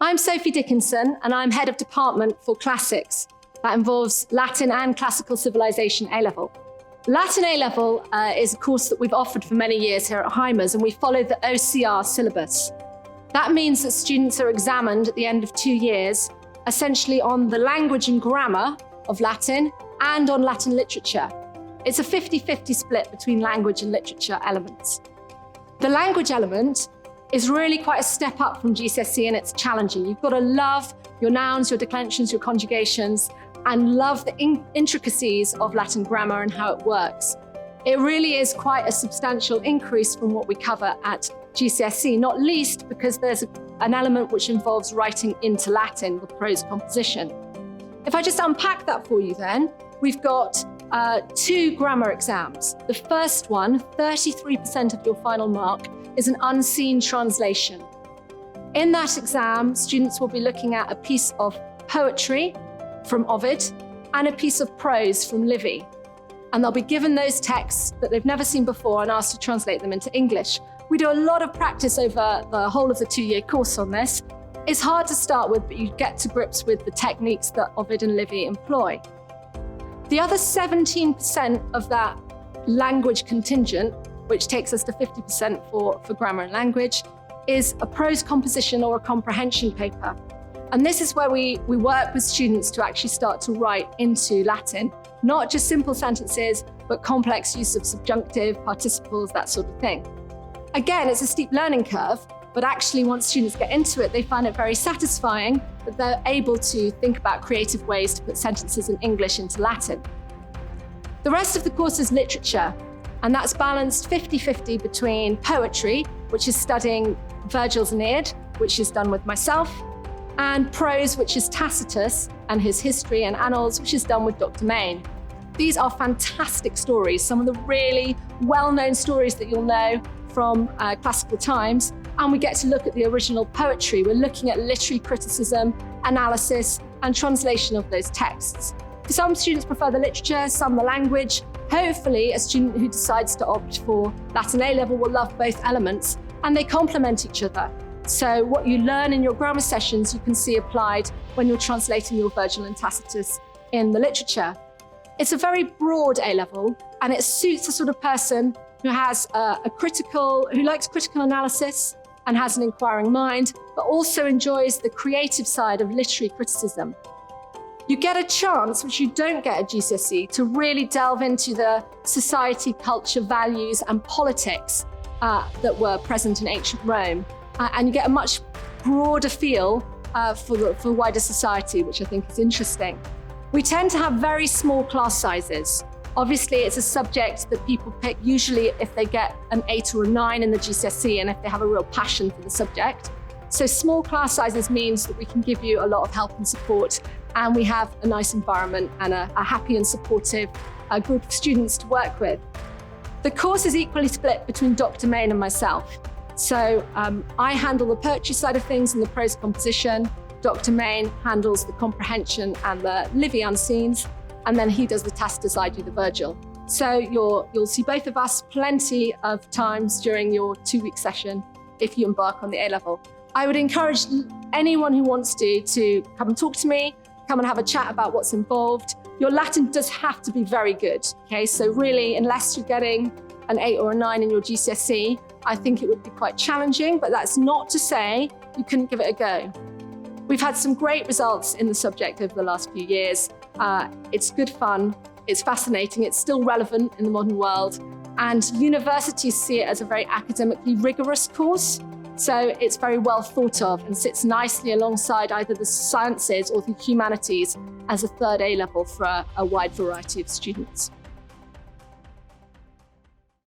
I'm Sophie Dickinson, and I'm Head of Department for Classics. That involves Latin and Classical Civilization A-Level. Latin A-Level is a course that we've offered for many years here at Hymers, and we follow the OCR syllabus. That means that students are examined at the end of 2 years, essentially on the language and grammar of Latin and on Latin literature. It's a 50-50 split between language and literature elements. The language element is really quite a step up from GCSE, and it's challenging. You've got to love your nouns, your declensions, your conjugations, and love the intricacies of Latin grammar and how it works. It really is quite a substantial increase from what we cover at GCSE, not least because there's an element which involves writing into Latin with prose composition. If I just unpack that for you then, we've got 2 grammar exams. The first one, 33% of your final mark, is an unseen translation. In that exam, students will be looking at a piece of poetry from Ovid and a piece of prose from Livy. And they'll be given those texts that they've never seen before and asked to translate them into English. We do a lot of practice over the whole of the 2-year course on this. It's hard to start with, but you get to grips with the techniques that Ovid and Livy employ. The other 17% of that language contingent, which takes us to 50% for grammar and language, is a prose composition or a comprehension paper. And this is where we work with students to actually start to write into Latin, not just simple sentences, but complex use of subjunctive, participles, that sort of thing. Again, it's a steep learning curve, but actually once students get into it, they find it very satisfying that they're able to think about creative ways to put sentences in English into Latin. The rest of the course is literature, and that's balanced 50-50 between poetry, which is studying Virgil's Aeneid, which is done with myself, and prose, which is Tacitus and his history and annals, which is done with Dr. Main. These are fantastic stories, some of the really well-known stories that you'll know from classical times, and we get to look at the original poetry. We're looking at literary criticism, analysis, and translation of those texts. Some students prefer the literature, some the language. Hopefully, a student who decides to opt for Latin A-Level will love both elements, and they complement each other. So what you learn in your grammar sessions, you can see applied when you're translating your Virgil and Tacitus in the literature. It's a very broad A-Level, and it suits the sort of person who has who likes critical analysis and has an inquiring mind, but also enjoys the creative side of literary criticism. You get a chance, which you don't get at GCSE, to really delve into the society, culture, values, and politics that were present in ancient Rome. And you get a much broader feel for wider society, which I think is interesting. We tend to have very small class sizes. Obviously, it's a subject that people pick usually if they get an 8 or a 9 in the GCSE and if they have a real passion for the subject. So small class sizes means that we can give you a lot of help and support, and we have a nice environment and a happy and supportive group of students to work with. The course is equally split between Dr. Main and myself. So I handle the poetry side of things and the prose composition. Dr. Main handles the comprehension and the Livy unscenes, and then he does the Tacitus, I do the Virgil. So you'll see both of us plenty of times during your 2-week session if you embark on the A-Level. I would encourage anyone who wants to come and talk to me, come and have a chat about what's involved. Your Latin does have to be very good, okay? So really, unless you're getting an 8 or a 9 in your GCSE, I think it would be quite challenging, but that's not to say you couldn't give it a go. We've had some great results in the subject over the last few years. It's good fun, it's fascinating, it's still relevant in the modern world, and universities see it as a very academically rigorous course. So it's very well thought of and sits nicely alongside either the sciences or the humanities as a third A-Level for a wide variety of students.